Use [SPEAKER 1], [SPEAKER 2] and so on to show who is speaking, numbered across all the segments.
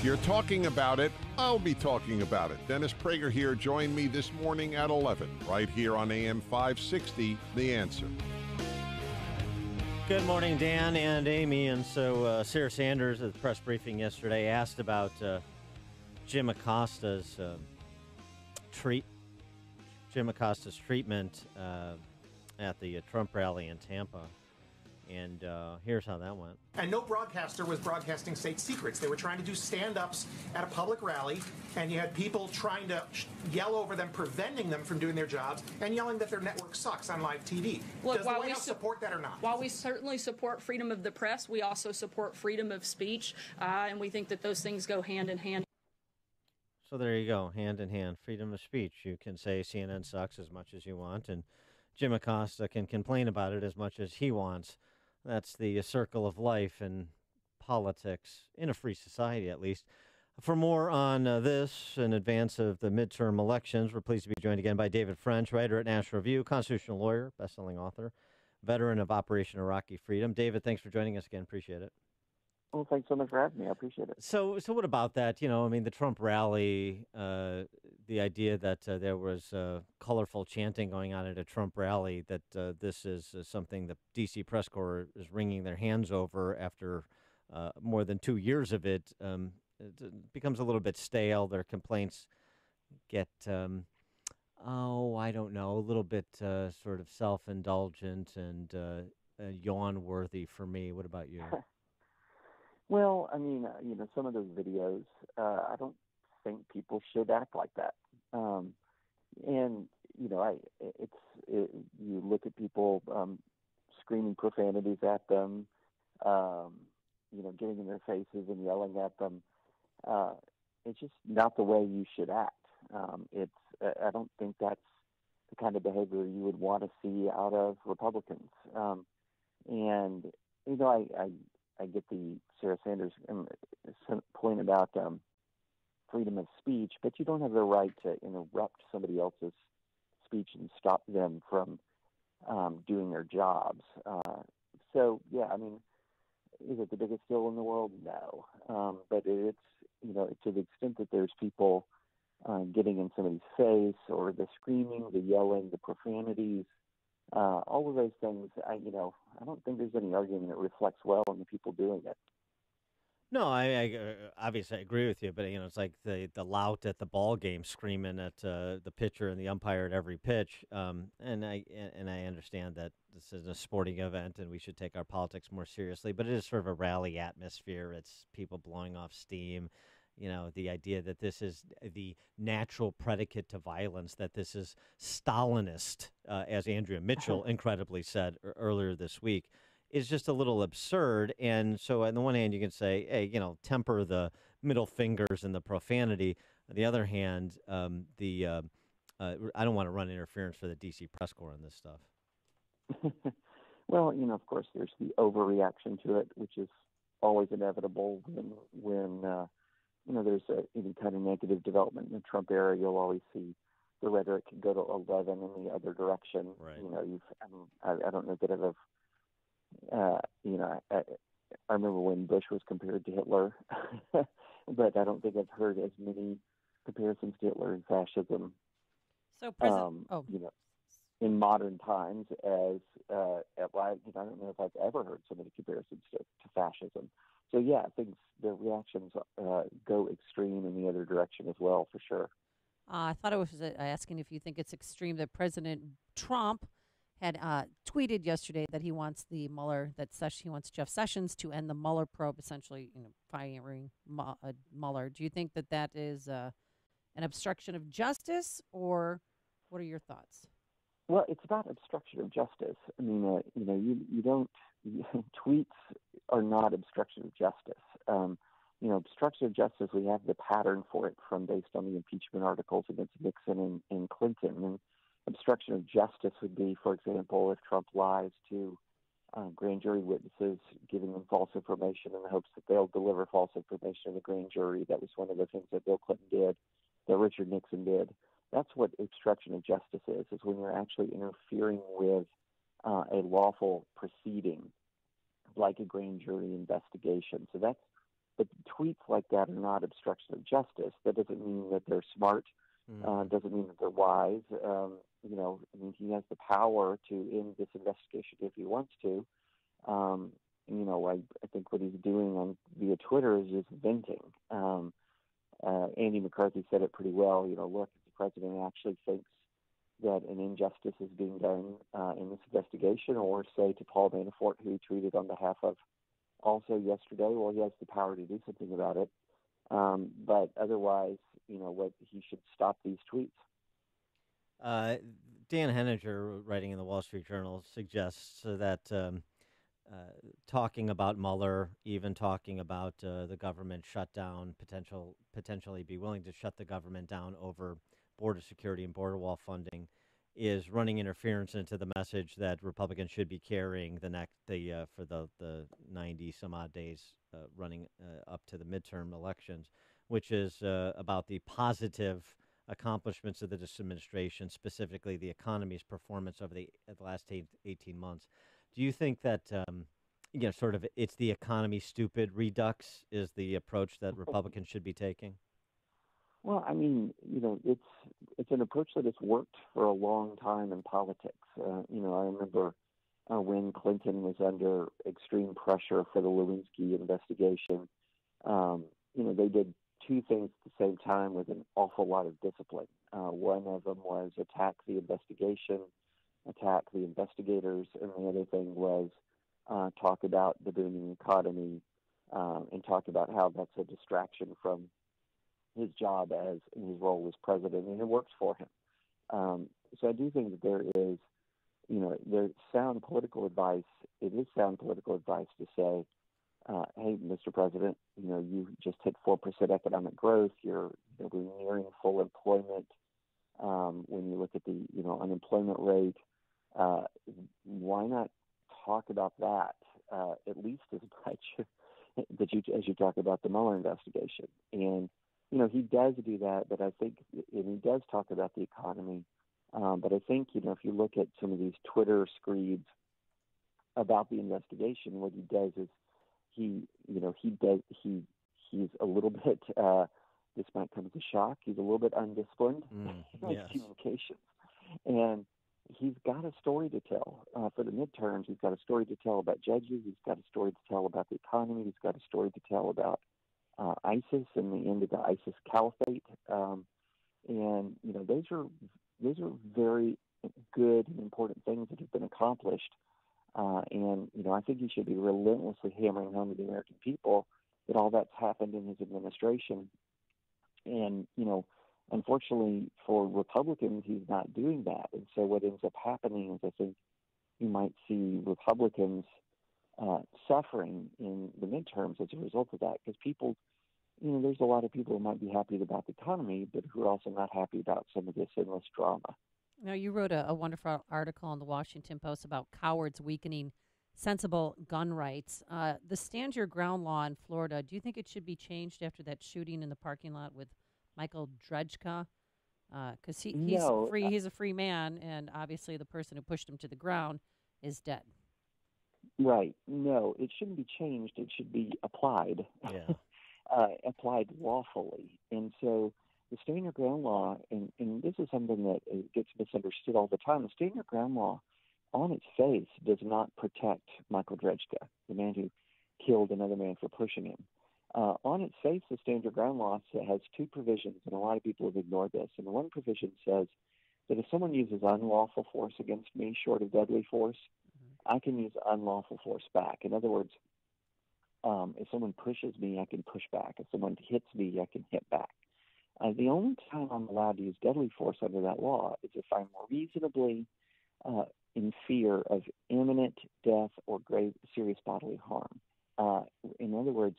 [SPEAKER 1] If you're talking about it, I'll be talking about it. Dennis Prager here. Join me this morning at 11, right here on AM 560, The Answer.
[SPEAKER 2] Good morning, Dan and Amy. And so Sarah Sanders at the press briefing yesterday asked about Jim Acosta's treatment at the Trump rally in Tampa. And here's how that went.
[SPEAKER 3] And no broadcaster was broadcasting state secrets. They were trying to do stand-ups at a public rally, and you had people trying to yell over them, preventing them from doing their jobs, and yelling that their network sucks on live TV.
[SPEAKER 4] Look,
[SPEAKER 3] does the White House support that or not?
[SPEAKER 4] While we certainly support freedom of the press, we also support freedom of speech, and we think that those things go hand in hand.
[SPEAKER 2] So there you go, hand in hand, freedom of speech. You can say CNN sucks as much as you want, and Jim Acosta can complain about it as much as he wants. That's the circle of life and politics in a free society, at least. For more on this in advance of the midterm elections, we're pleased to be joined again by David French, writer at National Review, constitutional lawyer, best-selling author, veteran of Operation Iraqi Freedom. David, thanks for joining us again. Appreciate it.
[SPEAKER 5] Well, thanks so much for having me. I appreciate it.
[SPEAKER 2] So what about that? You know, I mean, the Trump rally, the idea that there was colorful chanting going on at a Trump rally, that this is something the D.C. press corps is wringing their hands over after more than 2 years of it, it becomes a little bit stale. Their complaints get, I don't know, a little bit sort of self-indulgent and yawn-worthy for me. What about you?
[SPEAKER 5] Well, I mean, some of those videos, I don't think people should act like that. You look at people screaming profanities at them, getting in their faces and yelling at them. It's just not the way you should act. I don't think that's the kind of behavior you would want to see out of Republicans. I get the Sarah Sanders point about freedom of speech, but you don't have the right to interrupt somebody else's speech and stop them from doing their jobs. Is it the biggest deal in the world? No. But it's, to the extent that there's people getting in somebody's face, or the screaming, the yelling, the profanities, all of those things, I don't think there's any argument that reflects well on the people doing it.
[SPEAKER 2] No, I obviously agree with you, but it's like the lout at the ball game screaming at the pitcher and the umpire at every pitch. And I understand that this is a sporting event and we should take our politics more seriously, but it is sort of a rally atmosphere. It's people blowing off steam. The idea that this is the natural predicate to violence, that this is Stalinist, as Andrea Mitchell incredibly said earlier this week, is just a little absurd. And so on the one hand, you can say, hey, temper the middle fingers and the profanity. On the other hand, I don't want to run interference for the D.C. press corps on this stuff.
[SPEAKER 5] Well, of course, there's the overreaction to it, which is always inevitable when there's any kind of negative development in the Trump era. You'll always see the rhetoric go to 11 in the other direction.
[SPEAKER 2] Right.
[SPEAKER 5] I don't know that I remember when Bush was compared to Hitler, but I don't think I've heard as many comparisons to Hitler and fascism.
[SPEAKER 6] So, President,
[SPEAKER 5] in modern times, as I don't know if I've ever heard so many comparisons to fascism. So yeah, the reactions go extreme in the other direction as well, for sure.
[SPEAKER 6] I thought I was asking if you think it's extreme that President Trump had tweeted yesterday that he wants he wants Jeff Sessions to end the Mueller probe, essentially, firing Mueller. Do you think that is an obstruction of justice, or what are your thoughts?
[SPEAKER 5] Well, it's not obstruction of justice. I mean, you don't tweets are not obstruction of justice. Obstruction of justice, we have the pattern for it based on the impeachment articles against Nixon and Clinton. And obstruction of justice would be, for example, if Trump lies to grand jury witnesses, giving them false information in the hopes that they'll deliver false information to the grand jury. That was one of the things that Bill Clinton did, that Richard Nixon did. That's what obstruction of justice is when you're actually interfering with a lawful proceeding, like a grand jury investigation. So that's but tweets like that are not obstruction of justice. That doesn't mean that they're smart. Doesn't mean that they're wise. I mean, he has the power to end this investigation if he wants to. I think what he's doing via Twitter is just venting. Andy McCarthy said it pretty well. Look, if the president actually thinks that an injustice is being done in this investigation, or say to Paul Manafort, who tweeted on behalf of also yesterday, well, he has the power to do something about it. But otherwise, what he should stop these tweets.
[SPEAKER 2] Dan Henninger, writing in the Wall Street Journal, suggests that talking about Mueller, even talking about the government shutdown, potentially be willing to shut the government down over border security and border wall funding, is running interference into the message that Republicans should be carrying for the 90 some odd days running up to the midterm elections, which is about the positive accomplishments of this administration, specifically the economy's performance over the last 18 months. Do you think that sort of it's the economy stupid redux is the approach that Republicans should be taking?
[SPEAKER 5] Well, I mean, it's an approach that has worked for a long time in politics. I remember when Clinton was under extreme pressure for the Lewinsky investigation. They did two things at the same time with an awful lot of discipline. One of them was attack the investigation, attack the investigators, and the other thing was talk about the booming economy and talk about how that's a distraction from his job as in his role as president, and it works for him. So I do think that there is, there's sound political advice. It is sound political advice to say, hey, Mr. President, you just hit 4% economic growth. We're nearing full employment. When you look at the, unemployment rate, why not talk about that at least as much as you talk about the Mueller investigation? And he does do that, but I think, and he does talk about the economy. But I think, if you look at some of these Twitter screeds about the investigation, what he does is he's a little bit, this might come as a shock, he's a little bit undisciplined in his communications. And he's got a story to tell for the midterms. He's got a story to tell about judges. He's got a story to tell about the economy. He's got a story to tell about ISIS and the end of the ISIS caliphate. And those are very good and important things that have been accomplished. And I think he should be relentlessly hammering home to the American people that all that's happened in his administration. And unfortunately for Republicans, he's not doing that. And so what ends up happening is I think you might see Republicans suffering in the midterms as a result of that, because people, there's a lot of people who might be happy about the economy, but who are also not happy about some of this endless drama.
[SPEAKER 6] Now, you wrote a wonderful article in the Washington Post about cowards weakening sensible gun rights. The Stand Your Ground law in Florida, do you think it should be changed after that shooting in the parking lot with Michael Drejka? Because he's free. He's a free man, and obviously the person who pushed him to the ground is dead.
[SPEAKER 5] Right. No, it shouldn't be changed. It should be applied.
[SPEAKER 2] Yeah.
[SPEAKER 5] Applied lawfully. And so the Stand Your Ground law, and this is something that gets misunderstood all the time, the Stand Your Ground law on its face does not protect Michael Drejka, the man who killed another man for pushing him. On its face, the Stand Your Ground law has two provisions, and a lot of people have ignored this. And one provision says that if someone uses unlawful force against me, short of deadly force, I can use unlawful force back. In other words, if someone pushes me, I can push back. If someone hits me, I can hit back. The only time I'm allowed to use deadly force under that law is if I'm reasonably in fear of imminent death or grave, serious bodily harm. In other words,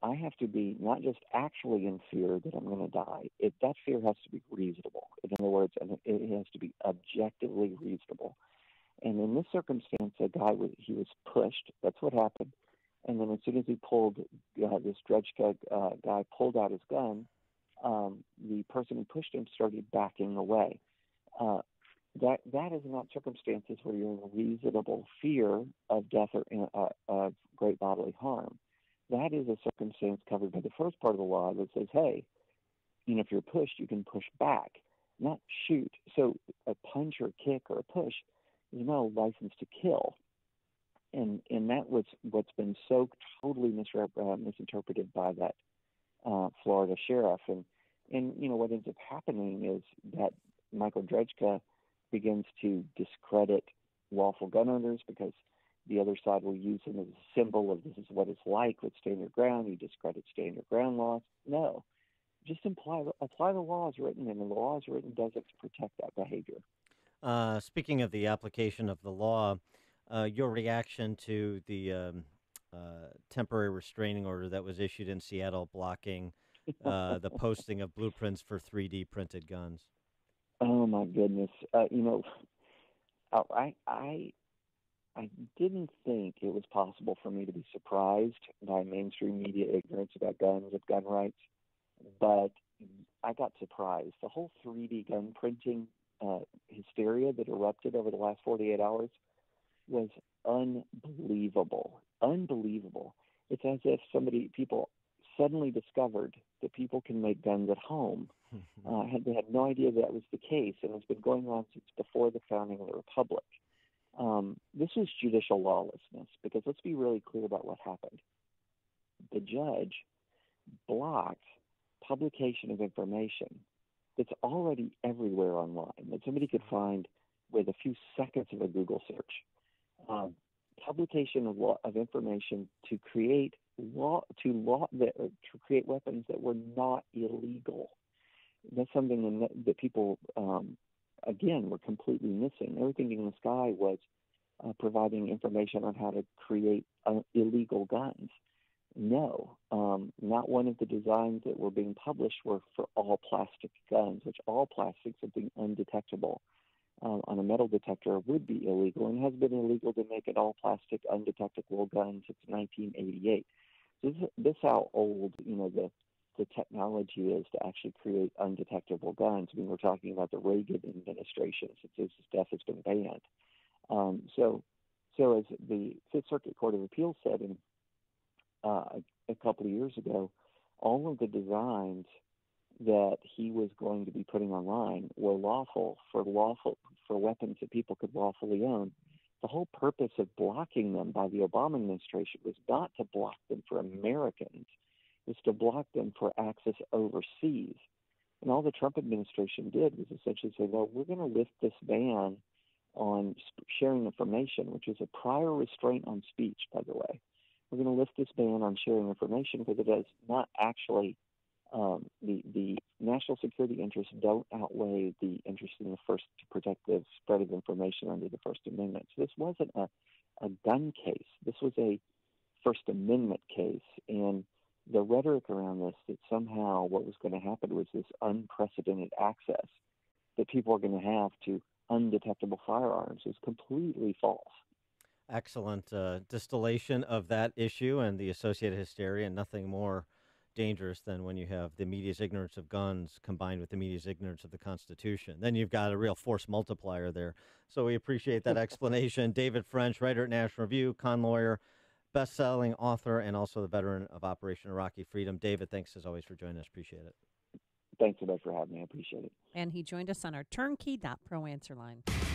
[SPEAKER 5] I have to be not just actually in fear that I'm going to die. That fear has to be reasonable. In other words, it has to be objectively reasonable. And in this circumstance, he was pushed. That's what happened. And then as soon as he pulled, this Drejka guy pulled out his gun, the person who pushed him started backing away. That is not circumstances where you're in reasonable fear of death or of great bodily harm. that is a circumstance covered by the first part of the law that says, hey, if you're pushed, you can push back, not shoot. So a punch or a kick or a push is no license to kill. And that was what's been so totally misinterpreted by that Florida sheriff. And what ends up happening is that Michael Drejka begins to discredit lawful gun owners because the other side will use him as a symbol of this is what it's like with stand your ground. You discredit stand your ground laws. No, just apply the laws written, and the laws written does it to protect that behavior.
[SPEAKER 2] Speaking of the application of the law, your reaction to the temporary restraining order that was issued in Seattle blocking the posting of blueprints for 3D printed guns.
[SPEAKER 5] Oh my goodness! I didn't think it was possible for me to be surprised by mainstream media ignorance about guns and gun rights, but I got surprised. The whole 3D gun printing hysteria that erupted over the last 48 hours was unbelievable. Unbelievable. It's as if people suddenly discovered that people can make guns at home. They had no idea that was the case, and it's been going on since before the founding of the Republic. This was judicial lawlessness, because let's be really clear about what happened. The judge blocked publication of information that's already everywhere online, that somebody could find with a few seconds of a Google search. Publication of information to create create weapons that were not illegal. That's something that people, again, were completely missing. Everything in the sky was providing information on how to create illegal guns. No, not one of the designs that were being published were for all plastic guns, which all plastics are being undetectable on a metal detector would be illegal, and has been illegal to make an all plastic undetectable gun since 1988. So this how old the technology is to actually create undetectable guns. I mean, we're talking about the Reagan administration since this stuff has been banned. So as the Fifth Circuit Court of Appeals said a couple of years ago, all of the designs that he was going to be putting online were lawful for weapons that people could lawfully own. The whole purpose of blocking them by the Obama administration was not to block them for Americans, it was to block them for access overseas. And all the Trump administration did was essentially say, well, we're going to lift this ban on sharing information, which is a prior restraint on speech, by the way. We're going to lift this ban on sharing information because it does not actually, the national security interests don't outweigh the interest in to protect the spread of information under the First Amendment. So this wasn't a gun case. This was a First Amendment case. And the rhetoric around this, that somehow what was going to happen was this unprecedented access that people are going to have to undetectable firearms, is completely false.
[SPEAKER 2] Excellent distillation of that issue and the associated hysteria, and nothing more dangerous than when you have the media's ignorance of guns combined with the media's ignorance of the Constitution. Then you've got a real force multiplier there. So we appreciate that explanation. David French, writer at National Review, con lawyer, best-selling author, and also the veteran of Operation Iraqi Freedom. David, thanks as always for joining us. Appreciate it.
[SPEAKER 5] Thanks so much for having me. I appreciate it.
[SPEAKER 6] And he joined us on our turnkey.pro answer line.